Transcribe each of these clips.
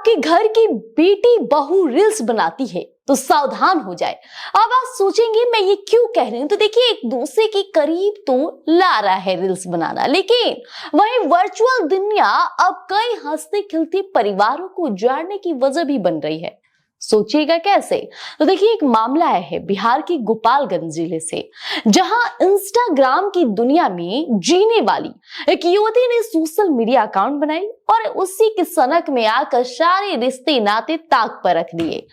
आपके घर की बेटी बहू रील्स बनाती है तो सावधान हो जाए। अब आप सोचेंगे मैं ये क्यों कह रही हूं, तो देखिए एक दूसरे के करीब तो ला रहा है रील्स बनाना, लेकिन वही वर्चुअल दुनिया अब कई हंसते खिलते परिवारों को उजाड़ने की वजह भी बन रही है। सोचिएगा कैसे, तो देखिए एक मामला है बिहार के गोपालगंज जिले से, जहां इंस्टाग्राम की दुनिया में जीने वाली एक युवती ने सोशल मीडिया अकाउंट बनाई और उसी की सनक में आकर सारे रिश्ते नाते ताक पर रख दिए।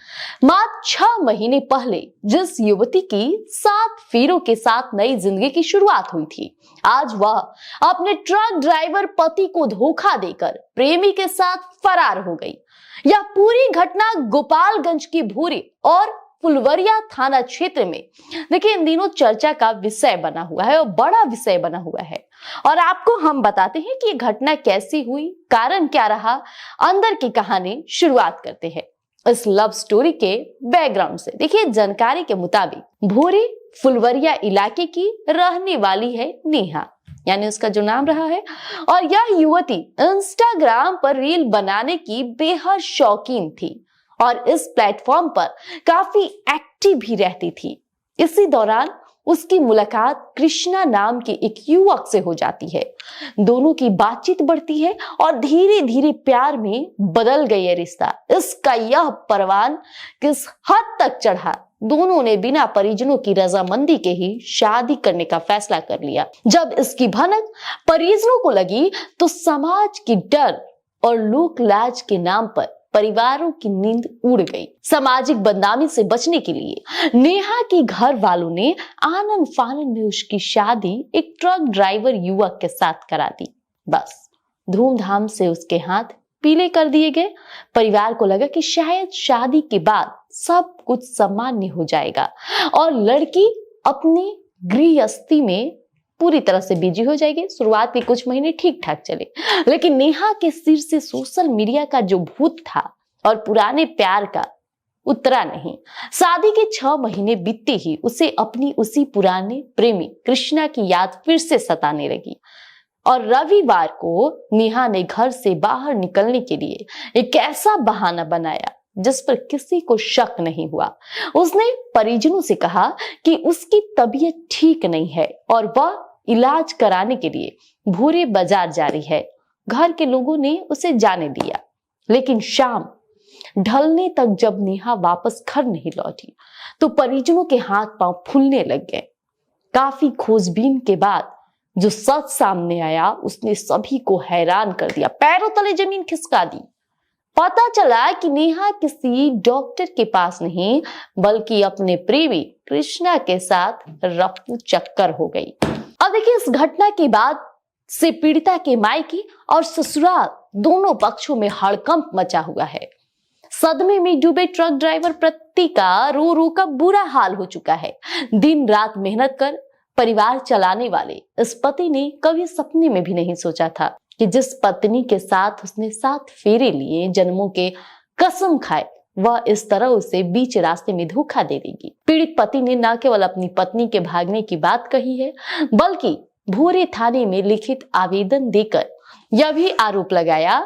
मात्र 6 महीने पहले जिस युवती की 7 फेरों के साथ नई जिंदगी की शुरुआत हुई थी, आज वह अपने ट्रक ड्राइवर पति को धोखा देकर प्रेमी के साथ फरार हो गई। यह पूरी घटना गोपालगंज की भूरी और फुलवरिया थाना क्षेत्र में देखिए इन दिनों चर्चा का विषय बना हुआ है और बड़ा विषय बना हुआ है। और आपको हम बताते हैं कि ये घटना कैसी हुई, कारण क्या रहा, अंदर की कहानी शुरुआत करते हैं इस लव स्टोरी के बैकग्राउंड से। देखिए जानकारी के मुताबिक भूरी फुलवरिया इलाके की रहने वाली है नेहा, यानी उसका जो नाम रहा है, और यह युवती इंस्टाग्राम पर रील बनाने की बेहद शौकीन थी और इस प्लेटफॉर्म पर काफी एक्टिव भी रहती थी। इसी दौरान उसकी मुलाकात कृष्णा नाम के एक युवक से हो जाती है। दोनों की बातचीत बढ़ती है और धीरे धीरे प्यार में बदल गई है रिश्ता। इसका यह परवान किस हद तक चढ़ा, दोनों ने बिना परिजनों की रजामंदी के ही शादी करने का फैसला कर लिया। जब इसकी भनक परिजनों को लगी तो समाज की डर और लोक लाज के नाम पर परिवारों की नींद उड़ गई। सामाजिक बदनामी से बचने के लिए नेहा के घर वालों ने आनन फानन में उसकी शादी एक ट्रक ड्राइवर युवक के साथ करा दी। बस धूमधाम से उसके हाथ पीले कर दिए गए। परिवार को लगा कि शायद शादी के बाद सब कुछ सामान्य हो जाएगा और लड़की अपनी गृहस्थी में पूरी तरह से बिजी हो जाएगी। शुरुआत के कुछ महीने ठीक ठाक चले, लेकिन नेहा के सिर से सोशल मीडिया का जो भूत था और पुराने प्यार का उतरा नहीं। शादी के 6 महीने बीतते ही उसे अपनी उसी पुराने प्रेमी कृष्णा की याद फिर से सताने लगी और रविवार को नेहा ने घर से बाहर निकलने के लिए एक ऐसा बहाना बनाया जिस पर किसी को शक नहीं हुआ। उसने परिजनों से कहा कि उसकी तबीयत ठीक नहीं है और वह इलाज कराने के लिए भूरे बाजार जा रही है। घर के लोगों ने उसे जाने दिया, लेकिन शाम ढलने तक जब नेहा वापस घर नहीं लौटी तो परिजनों के हाथ पांव फूलने लग गए। काफी खोजबीन के बाद जो सच सामने आया उसने सभी को हैरान कर दिया, पैरों तले जमीन खिसका दी। पता चला कि नेहा किसी डॉक्टर के पास नहीं बल्कि अपने प्रेमी कृष्णा के साथ रफू चक्कर हो गई। अब देखिए इस घटना के बाद से पीड़िता के मायके और ससुराल दोनों पक्षों में हड़कंप मचा हुआ है। सदमे में डूबे ट्रक ड्राइवर पति का रो रो का बुरा हाल हो चुका है। दिन रात मेहनत कर परिवार चलाने वाले इस पति ने कभी सपने में भी नहीं सोचा था कि जिस पत्नी के साथ उसने 7 फेरे लिए, जन्मों के कसम खाए, वह इस तरह उसे बीच रास्ते में धोखा दे देगी। पीड़ित पति ने न केवल अपनी पत्नी के भागने की बात कही है बल्कि भूरे थाने में लिखित आवेदन देकर यह भी आरोप लगाया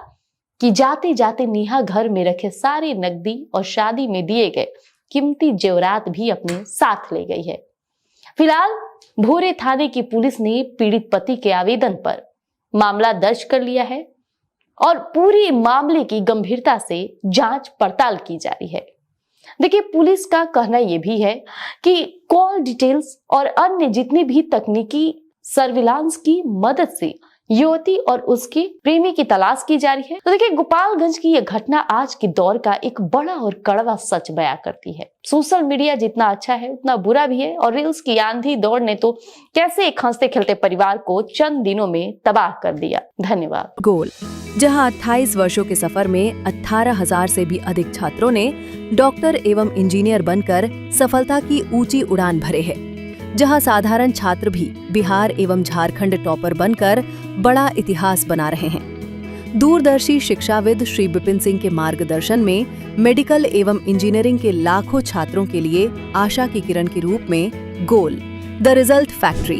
कि जाते जाते नेहा घर में रखे सारे नकदी और शादी में दिए गए कीमती जेवरात भी अपने साथ ले गई है। फिलहाल भूरे थाने की पुलिस ने पीड़ित पति के आवेदन पर मामला दर्ज कर लिया है और पूरी मामले की गंभीरता से जांच पड़ताल की जा रही है। देखिए पुलिस का कहना यह भी है कि कॉल डिटेल्स और अन्य जितनी भी तकनीकी सर्विलांस की मदद से युवती और उसके प्रेमी की तलाश की जा रही है। तो देखिए गोपालगंज की यह घटना आज के दौर का एक बड़ा और कड़वा सच बयां करती है। सोशल मीडिया जितना अच्छा है उतना बुरा भी है और रील्स की आंधी दौड़ ने तो कैसे एक हंसते खेलते परिवार को चंद दिनों में तबाह कर दिया। धन्यवाद। गोल, जहां 28 वर्षों के सफर में 18,000 से भी अधिक छात्रों ने डॉक्टर एवं इंजीनियर बनकर सफलता की ऊंची उड़ान भरे है, जहां साधारण छात्र भी बिहार एवं झारखंड टॉपर बनकर बड़ा इतिहास बना रहे हैं। दूरदर्शी शिक्षाविद श्री विपिन सिंह के मार्गदर्शन में मेडिकल एवं इंजीनियरिंग के लाखों छात्रों के लिए आशा की किरण के रूप में गोल, द रिजल्ट फैक्ट्री